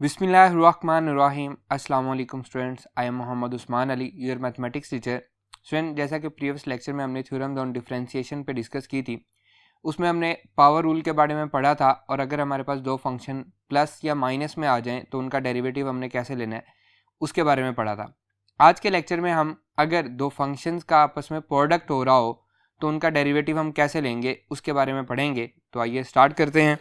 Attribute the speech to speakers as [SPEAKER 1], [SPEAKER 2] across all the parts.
[SPEAKER 1] बिस्मिल्लाहिर्रहमानिर्रहीम। अस्सलाम वालेकुम students, I am Mohammad Usman Ali, your mathematics teacher. Student, जैसा कि प्रीवियस लेक्चर में हमने थ्योरम्स ऑन डिफरेंशिएशन पे डिस्कस की थी, उसमें हमने पावर रूल के बारे में पढ़ा था और अगर हमारे पास दो फंक्शन प्लस या माइनस में आ जाएं तो उनका डेरिवेटिव हमने कैसे लेना है उसके बारे में पढ़ा था। आज के लेक्चर में हम अगर दो फंक्शंस का आपस में प्रोडक्ट हो रहा हो तो उनका डेरिवेटिव हम कैसे लेंगे उसके बारे में पढ़ेंगे। तो आइए स्टार्ट करते हैं।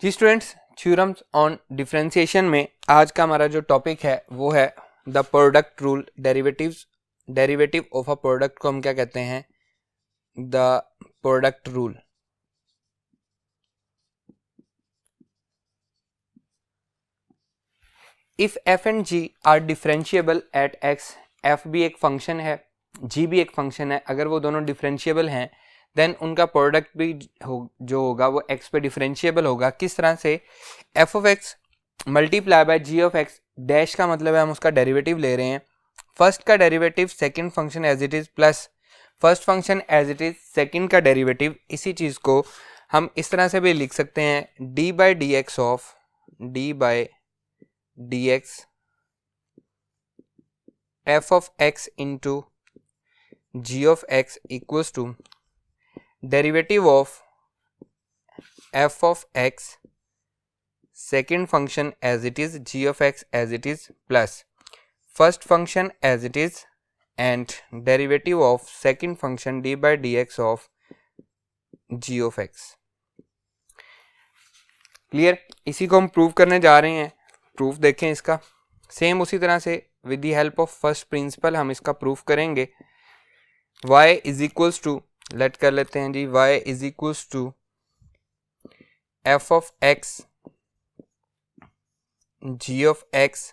[SPEAKER 1] जी स्टूडेंट्स, थ्योरम्स ऑन डिफरेंशिएशन में आज का हमारा जो टॉपिक है वो है the product rule. Derivative of a product को हम क्या कहते हैं? The product rule. If f and g are differentiable at x, f भी एक फंक्शन है, जी भी एक फंक्शन है, अगर वो दोनों डिफरेंशिएबल हैं देन उनका प्रोडक्ट भी जो होगा वो x पे डिफरेंशिएबल होगा। किस तरह से? f of x multiply by g of x, dash का मतलब है हम उसका डेरिवेटिव ले रहे हैं। फर्स्ट का derivative second function as it is plus first function as it is second का डेरिवेटिव। इसी चीज को हम इस तरह से भी लिख सकते हैं d by d x of d by d x f of x into g of x equals to derivative of f of x second function as it is, g of x as it is plus first function as it is and derivative of second function d by dx of g of x। Clear? इसी को हम prove करने जा रहे हैं। Proof देखें इसका। Same उसी तरह से with the help of first principle हम इसका प्रूफ करेंगे। y is equals to, let कर लेते हैं जी, y is equals to f of x g of x,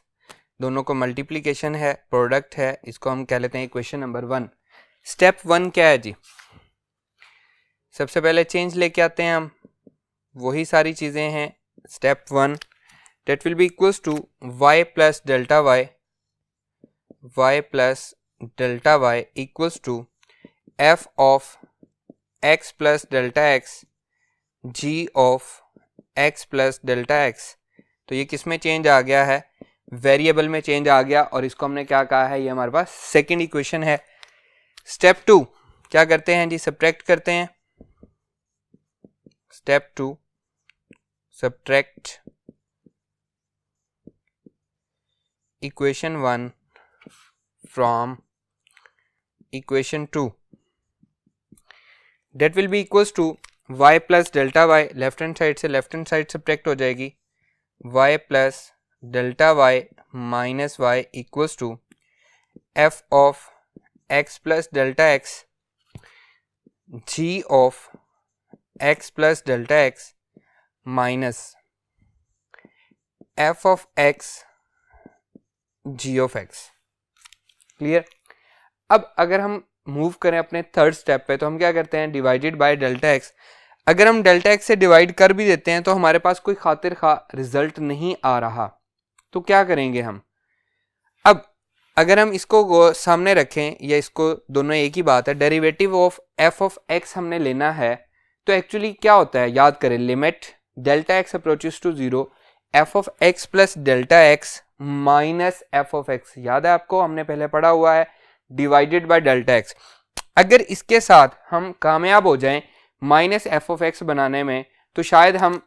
[SPEAKER 1] दोनों को मल्टीप्लीकेशन है, प्रोडक्ट है, इसको हम कह लेते हैं इक्वेशन नंबर 1। स्टेप 1 क्या है जी? सबसे पहले चेंज लेके आते हैं हम, वही सारी चीजें हैं। Step 1 that will be equals to y plus delta y equals to f of x plus delta x g of x plus delta x। तो ये किस में चेंज आ गया है? वेरिएबल में चेंज आ गया और इसको हमने क्या कहा है? ये हमारे पास सेकंड इक्वेशन है। स्टेप 2 क्या करते हैं जी? सब्ट्रैक्ट करते हैं। Step 2 subtract equation 1 from equation 2 that will be equals to y plus delta y, left hand side से लेफ्ट हैंड साइड सब्ट्रैक्ट हो जाएगी, y plus delta y minus y equals to f of x plus delta x g of x plus delta x minus f of x g of x। Clear? अब अगर हम move करें अपने third step पे तो हम क्या करते हैं? Divided by delta x। अगर हम डेल्टा x से डिवाइड कर भी देते हैं तो हमारे पास कोई खातिर खा रिजल्ट नहीं आ रहा, तो क्या करेंगे हम? अब अगर हम इसको सामने रखें या इसको, दोनों एक ही बात है, derivative of f of x हमने लेना है तो एक्चुअली क्या होता है? याद करें, limit delta x approaches to 0 f of x plus delta x minus f of x। याद है आपको, हमने पहले पढ़ा हुआ है, डिवाइडेड बाय डेल्टा x। अगर इसके साथ हम कामयाब हो जाएं माइनस एफ ऑफ एक्स बनाने में तो शायद हम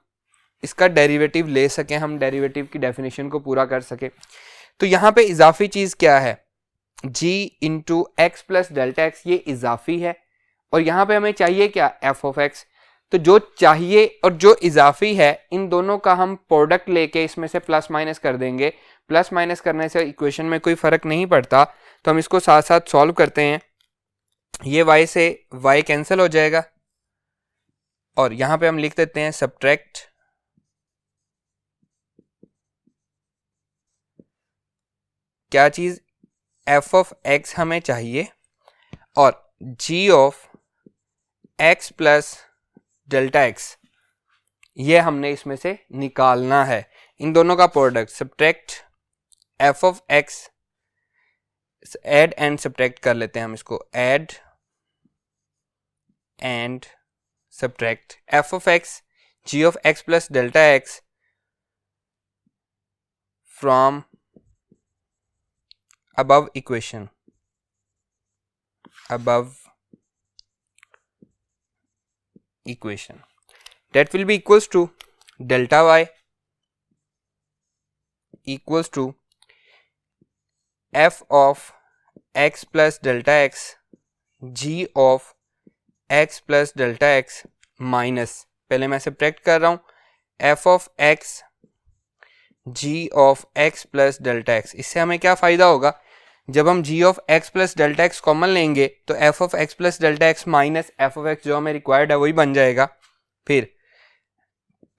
[SPEAKER 1] इसका डेरिवेटिव ले सकें, हम डेरिवेटिव की डेफिनेशन को पूरा कर सके। तो यहाँ पे इजाफी चीज क्या है? g into x plus delta x, ये इजाफी है और यहाँ पे हमें चाहिए क्या? F of x. तो जो चाहिए और जो इजाफी है इन दोनों का हम प्रोडक्ट लेके इसमें से प्लस माइनस कर देंगे। प्लस माइनस करने से इक्वेशन में कोई फर्क नहीं पड़ता, तो हम इसको साथ साथ सॉल्व करते हैं। ये y से y कैंसिल हो जाएगा और यहां पे हम लिख देते हैं सब्ट्रैक्ट क्या चीज? f ऑफ x हमें चाहिए और g of x plus delta x ये हमने इसमें से निकालना है। इन दोनों का product subtract f of x, add and subtract कर लेते हैं हम इसको, add and subtract f of x g of x plus delta x from above equation that will be equals to delta y equals to f of x plus delta x g of x plus delta x minus, पहले मैं subtract कर रहा हूँ, f of x g of x plus delta x। इससे हमें क्या फ़ायदा होगा, जब हम g of x plus delta x common लेंगे तो f of x plus delta x minus f of x जो हमें रिक्वायर्ड है वही बन जाएगा। फिर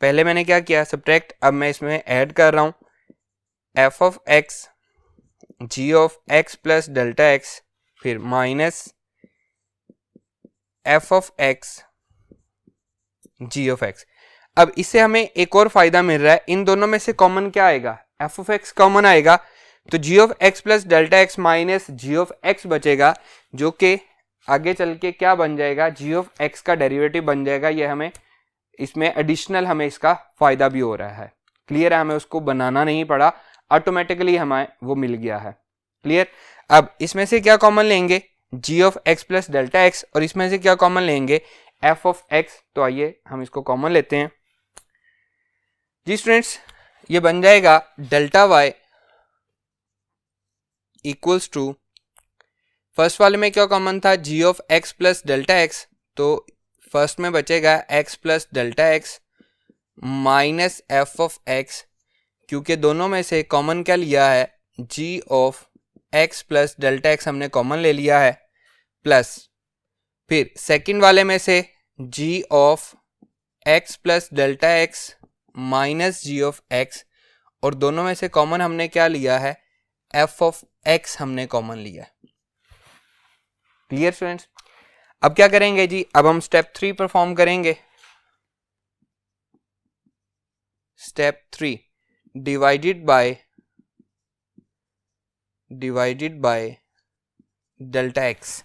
[SPEAKER 1] पहले मैंने क्या किया, सब्ट्रैक्ट, अब मैं इसमें ऐड कर रहा हूँ f of x g of x plus delta x, फिर minus f of x g of x। अब इससे हमें एक और फायदा मिल रहा है, इन दोनों में से कॉमन क्या आएगा, f of x कॉमन आएगा, तो g of x plus delta x minus g of x बचेगा, जो कि आगे चल के क्या बन जाएगा, g of x का डेरिवेटिव बन जाएगा। ये हमें इसमें एडिशनल हमें इसका फायदा भी हो रहा है। क्लियर है, हमें उसको बनाना नहीं पड़ा, ऑटोमेटिकली हमें वो मिल गया है। क्लियर। अब इसमें से क्या कॉमन लेंगे, g of x plus delta x, और इसमें से क्या कॉमन लेंगे, f of x। तो आइए हम इसको कॉमन लेते हैं जी स्टूडेंट्स, ये बन जाएगा delta y equals to, first वाले में क्या कॉमन था, g of x plus delta x, तो फर्स्ट में बचेगा x plus delta x minus f of x, क्योंकि दोनों में से कॉमन क्या लिया है, g of x plus delta x हमने कॉमन ले लिया है, प्लस फिर सेकंड वाले में से g of x plus delta x minus g of x, और दोनों में से कॉमन हमने क्या लिया है, f of x हमने कॉमन लिया है। Clear students. अब क्या करेंगे जी, अब हम स्टेप 3 परफॉर्म करेंगे। Step 3, divided by delta x,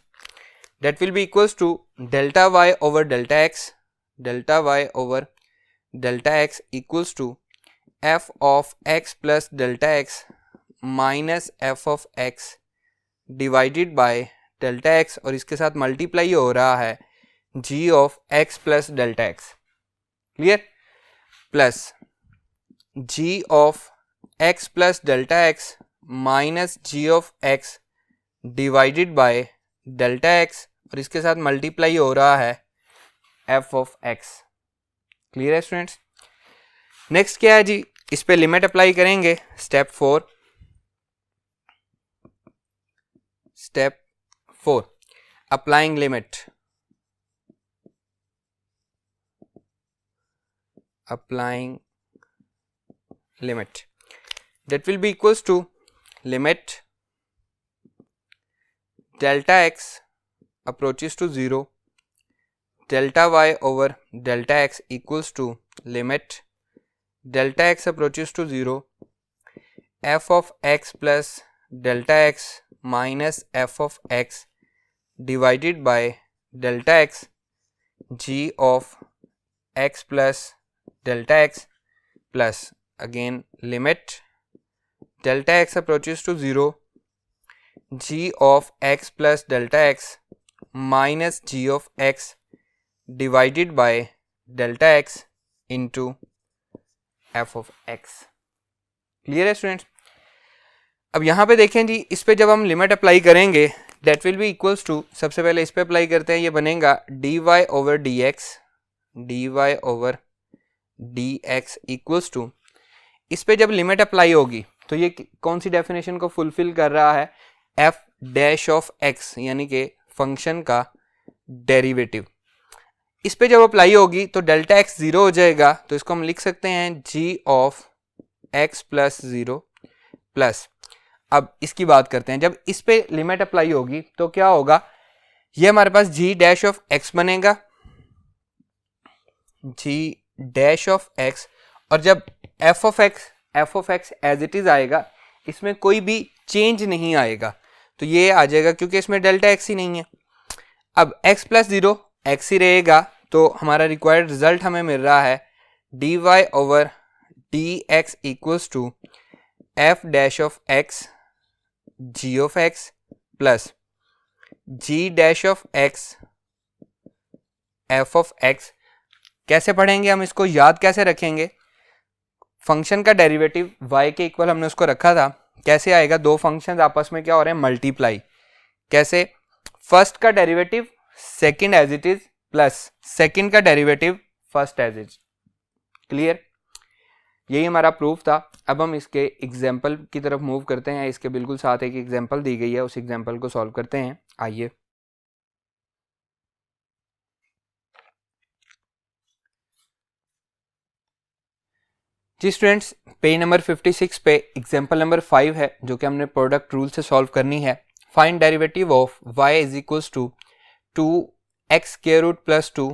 [SPEAKER 1] that will be equals to delta y over delta x, delta y over delta x equals to f of x plus delta x minus f of x divided by delta x, और इसके साथ multiply हो रहा है g of x plus delta x। Clear. Plus g of x plus delta x minus g of x divided by delta x, और इसके साथ multiply हो रहा है f of x। क्लियर है स्टूडेंट्स। नेक्स्ट क्या है जी, इस पे लिमिट अप्लाई करेंगे। Step 4 applying limit that will be equals to limit delta x approaches to 0, delta y over delta x equals to limit delta x approaches to 0, f of x plus delta x minus f of x divided by delta x g of x plus delta x, plus again limit delta x approaches to 0, g of x plus delta x minus g of x divided by delta x into f of x। Clear है students. अब यहाँ पे देखें जी, इस पे जब हम limit apply करेंगे that will be equals to, सबसे पहले इस पे अप्लाई करते हैं, ये बनेगा dy over dx equals to, इस पे जब लिमिट अप्लाई होगी तो ये कौन सी डेफिनेशन को फुलफिल कर रहा है, f डैश ऑफ x, यानी कि फंक्शन का डेरिवेटिव। इस पे जब अप्लाई होगी तो डेल्टा x 0 हो जाएगा, तो इसको हम लिख सकते हैं g of x plus 0 plus, अब इसकी बात करते हैं, जब इस पे लिमिट अप्लाई होगी तो क्या होगा, ये हमारे पास g डैश ऑफ x बनेगा, g डैश ऑफ x, और जब f of x as it is आएगा, इसमें कोई भी चेंज नहीं आएगा, तो ये आ जाएगा क्योंकि इसमें डेल्टा x ही नहीं है। अब x प्लस 0 x ही रहेगा, तो हमारा रिक्वायर्ड रिजल्ट हमें मिल रहा है d y over d x equals to f dash of x g of x plus g dash of x f of x. कैसे पढ़ेंगे हम इसको, याद कैसे रखेंगे? फंक्शन का डेरिवेटिव y के इक्वल हमने उसको रखा था, कैसे आएगा? दो फंक्शंस आपस में क्या हो रहे हैं, मल्टीप्लाई। कैसे? फर्स्ट का derivative second as it is plus second का derivative first as is. Clear? यही हमारा प्रूफ था। अब हम इसके एग्जाम्पल की तरफ मूव करते हैं। इसके बिल्कुल साथ एक एग्जाम्पल दी गई है, उस एग्जाम्पल को सॉल्व करते हैं। आइए। जी स्टूडेंट्स, पेज नंबर 56 पे एग्जाम्पल नंबर 5 है, जो कि हमने प्रोडक्ट रूल से सॉल्व करनी है। Find derivative of y is equals to 2x square root plus 2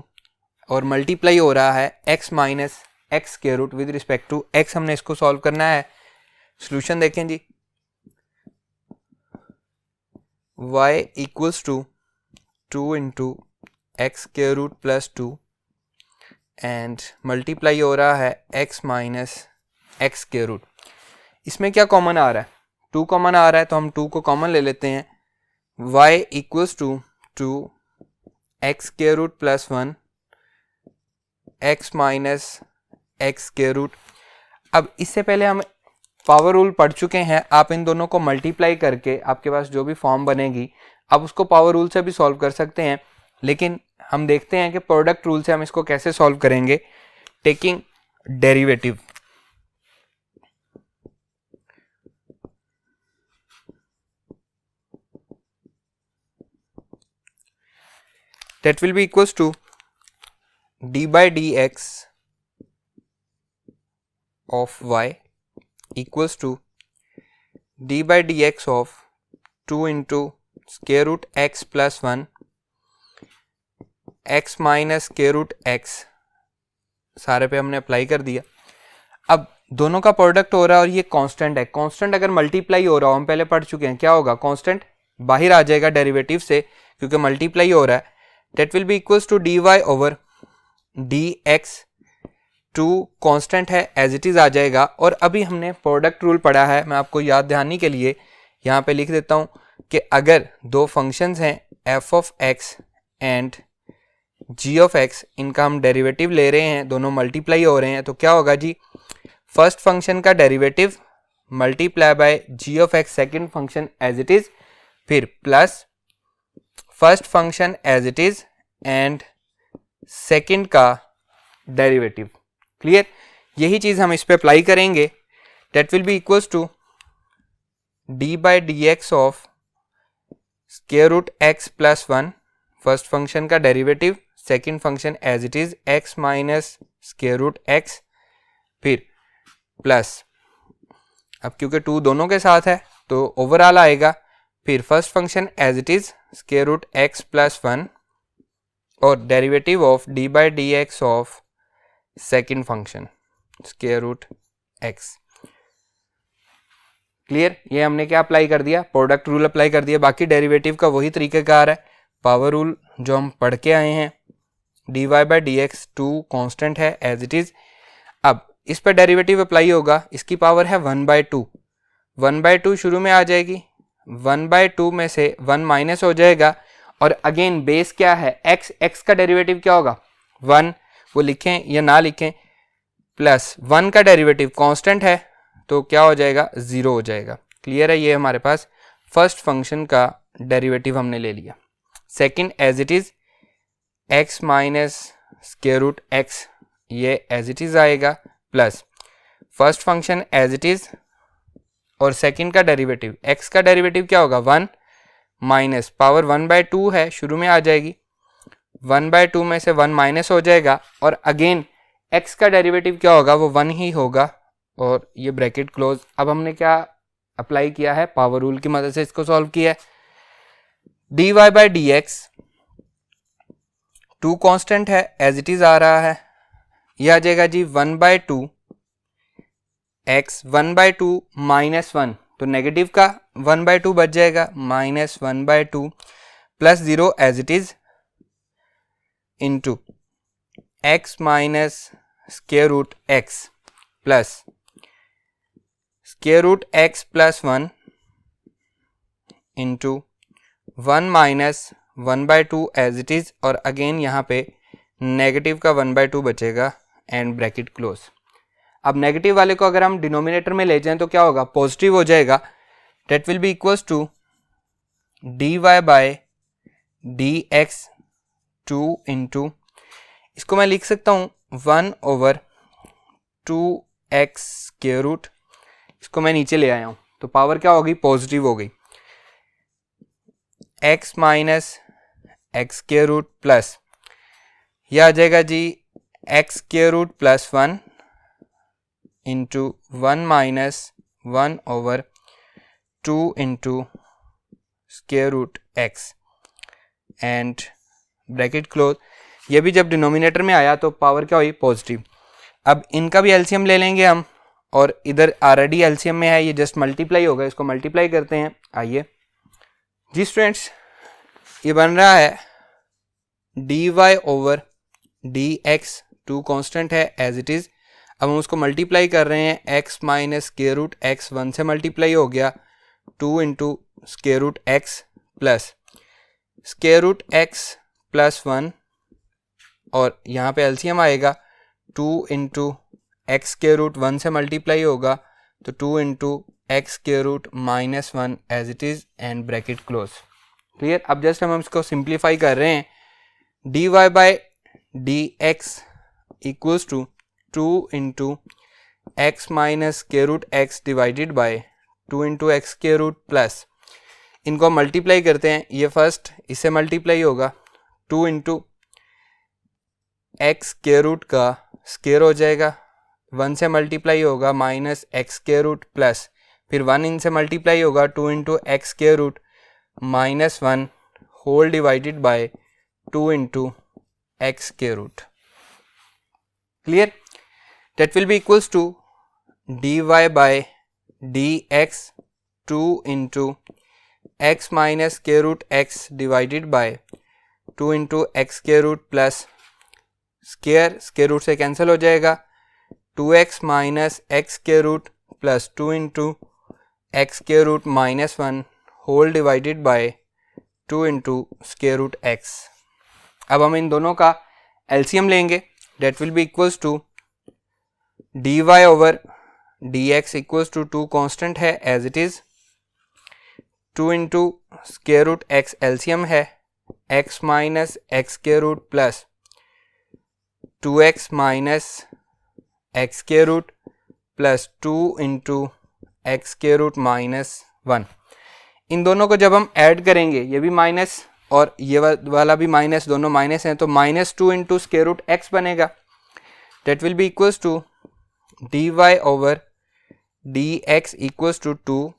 [SPEAKER 1] और मल्टीप्लाई हो रहा है x minus x square root with respect to x। हमने इसको सॉल्व करना है। सॉल्यूशन देखें जी, y equals to 2 into x square root plus 2 and multiply हो रहा है x minus x square root. इसमें क्या कॉमन आ रहा है? 2 कॉमन आ रहा है, तो हम 2 को कॉमन ले लेते हैं। y equals to 2 x square root plus 1 x minus x square root. अब इससे पहले हम पावर रूल पढ़ चुके हैं। आप इन दोनों को मल्टीप्लाई करके आपके पास जो भी फॉर्म बनेगी, आप उसको पावर रूल से भी सॉल्व कर सकते हैं। लेकिन हम देखते हैं कि प्रोडक्ट रूल से हम इसको कैसे सॉल्व करेंगे, taking derivative. That will be equals to d by d x of y equals to d by d x of 2 into square root x plus 1 x minus square root x. सारे पे हमने apply कर दिया। अब दोनों का product हो रहा है और ये कांस्टेंट है। कांस्टेंट अगर मल्टीप्लाई हो रहा हो, हम पहले पढ़ चुके हैं, क्या होगा? कांस्टेंट बाहर आ जाएगा डेरिवेटिव से, क्योंकि मल्टीप्लाई हो रहा है। That will be equals to d y over d x. 2 constant है, एज इट इज आ जाएगा। और अभी हमने प्रोडक्ट रूल पढ़ा है, मैं आपको याद दिलाने के लिए यहाँ पे लिख देता हूँ कि अगर दो फंक्शंस हैं f of x and g of x, इनका हम डेरिवेटिव ले रहे हैं, दोनों मल्टीप्लाई हो रहे हैं, तो क्या होगा जी? फर्स्ट फंक्शन का derivative multiply by G of x second function as it is, फिर plus first function as it is and second का डेरिवेटिव। क्लियर? यही चीज हम इस पे अप्लाई करेंगे। That will be equals to d by d x of square root x plus 1 first function का derivative, second function as it is x minus square root x, फिर plus, अब क्योंकि 2 दोनों के साथ है तो ओवरऑल आएगा, फिर first function as it is square root x plus 1 और derivative of d by d x of second function square root x. Clear? ये हमने क्या अप्लाई कर दिया? प्रोडक्ट रूल अप्लाई कर दिया। बाकी डेरिवेटिव का वही तरीकेकार है, पावर रूल जो हम पढ़ के आए हैं। D y by d x 2 constant है एज इट इज। अब इस पर डेरिवेटिव अप्लाई होगा, इसकी पावर है 1/2। 1/2 शुरू में आ जाएगी, 1/2 में से 1 माइनस हो जाएगा और अगेन बेस क्या है? x। x का डेरिवेटिव क्या होगा? 1। वो लिखें या ना लिखें, प्लस 1 का डेरिवेटिव कांस्टेंट है तो क्या हो जाएगा? 0 हो जाएगा। क्लियर है? ये हमारे पास फर्स्ट फंक्शन का डेरिवेटिव हमने ले लिया। Second as it is x minus square root x, ये एज इट इज आएगा, plus first function as it is और सेकंड का डेरिवेटिव, x का डेरिवेटिव क्या होगा? 1 माइनस पावर 1/2 है, शुरू में आ जाएगी, 1/2 में से 1 माइनस हो जाएगा और अगेन x का डेरिवेटिव क्या होगा? वो 1 ही होगा और ये ब्रैकेट क्लोज। अब हमने क्या अप्लाई किया है? पावर रूल की मदद से इसको सॉल्व किया है। D y by d x 2 constant है, एज इट इज आ रहा है, यह आ जाएगा जी 1/2 x, 1/2 माइनस 1 तो नेगेटिव का 1/2 बच जाएगा, माइनस 1/2 प्लस 0 as it is into x minus square root x plus square root x plus 1 into 1 minus 1/2 as it is, और अगेन यहाँ पे नेगेटिव का 1/2 बचेगा एंड ब्रैकेट क्लोज। अब नेगेटिव वाले को अगर हम डिनोमिनेटर में ले जाएं तो क्या होगा, पॉजिटिव हो जाएगा। That will be equals to dy by dx 2 into, इसको मैं लिख सकता हूँ 1/2x स्क्वायर रूट, इसको मैं नीचे ले आया हूँ तो पावर क्या होगी, पॉजिटिव हो गई, x minus x square root plus यह आ जाएगा G x square root plus 1 into 1 minus 1/2 into square root x and bracket close. ये भी जब डिनोमिनेटर में आया तो पावर क्या हुई, पॉजिटिव। अब इनका भी एलसीएम ले लेंगे हम, और इधर ऑलरेडी एलसीएम में है, ये जस्ट मल्टीप्लाई होगा, इसको मल्टीप्लाई करते हैं। आइए जी स्टूडेंट्स, ये बन रहा है dy ओवर dx, 2 कांस्टेंट है एज इट इज। अब हम उसको मल्टीप्लाई कर रहे हैं, x minus square root x 1 से मल्टीप्लाई हो गया 2 into square root x plus square root x plus 1, और यहाँ पे एलसीएम आएगा 2 इंटू एक्स स्क्वायर रूट 1 से मल्टीप्लाई होगा तो 2 into x square root minus 1 as it is and bracket close. Clear. अब जस्ट हम इसको सिंप्लीफाई कर रहे हैं, dy by dx equals to 2 into x minus square root x divided by 2 into x square root plus, इनको multiply करते हैं, ये फर्स्ट इससे मल्टीप्लाई होगा 2 इंटू एक्स स्क्वायर रूट का स्क्वायर हो जाएगा, 1 से मल्टीप्लाई होगा minus x square root plus फिर 1 इनसे मल्टीप्लाई होगा 2 into x square root minus 1 whole divided by 2 into x square root. Clear. That will be equals to dy by dx 2 into x minus square root x divided by 2 into x square root plus square root से cancel हो जाएगा, 2x minus x square root plus 2 into x square root minus 1 whole divided by 2 into square root x. अब हम इन दोनों का LCM लेंगे, that will be equals to dy over dx equals to 2 constant है as it is, 2 into square root x LCM है, x minus x square root plus 2x minus x square root plus 2 into x square root minus 1। इन दोनों को जब हम add करेंगे, ये भी माइनस और ये वाला भी माइनस, दोनों माइनस हैं, तो -2 इंटू स्क्वायर रूट एक्स बनेगा। That will be equals to dy over dx equals to 2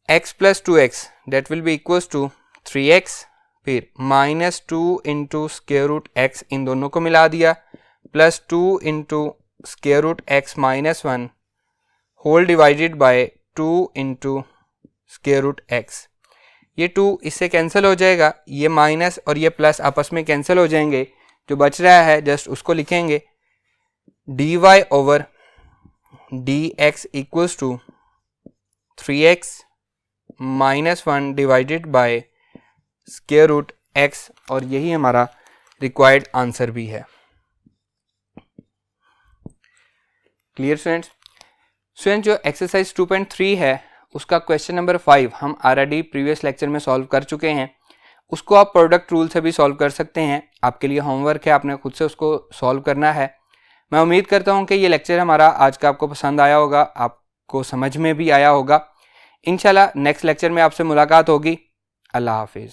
[SPEAKER 1] x plus 2x, that will be equals to 3x, फिर -2 इंटू स्क्वायर रूट एक्स, इन दोनों को मिला दिया, plus 2 into square root x minus 1 whole divided by 2 into square root x. ये 2 इससे cancel हो जाएगा, ये माइनस और ये प्लस आपस में कैंसिल हो जाएंगे, जो बच रहा है जस्ट उसको लिखेंगे, dy over dx equals to 3x minus 1 divided by square root x, और यही हमारा रिक्वायर्ड आंसर भी है। Clear students. स्टूडेंट जो एक्सरसाइज 2.3 है उसका क्वेश्चन नंबर 5 हम ऑलरेडी प्रीवियस लेक्चर में सॉल्व कर चुके हैं, उसको आप प्रोडक्ट रूल से भी सॉल्व कर सकते हैं। आपके लिए होमवर्क है, आपने खुद से उसको सॉल्व करना है। मैं उम्मीद करता हूं कि ये लेक्चर हमारा आज का आपको पसंद आया होगा, आपको समझ में भी आया होगा। इंशाल्लाह नेक्स्ट लेक्चर में आपसे मुलाकात होगी। अल्लाह हाफिज़।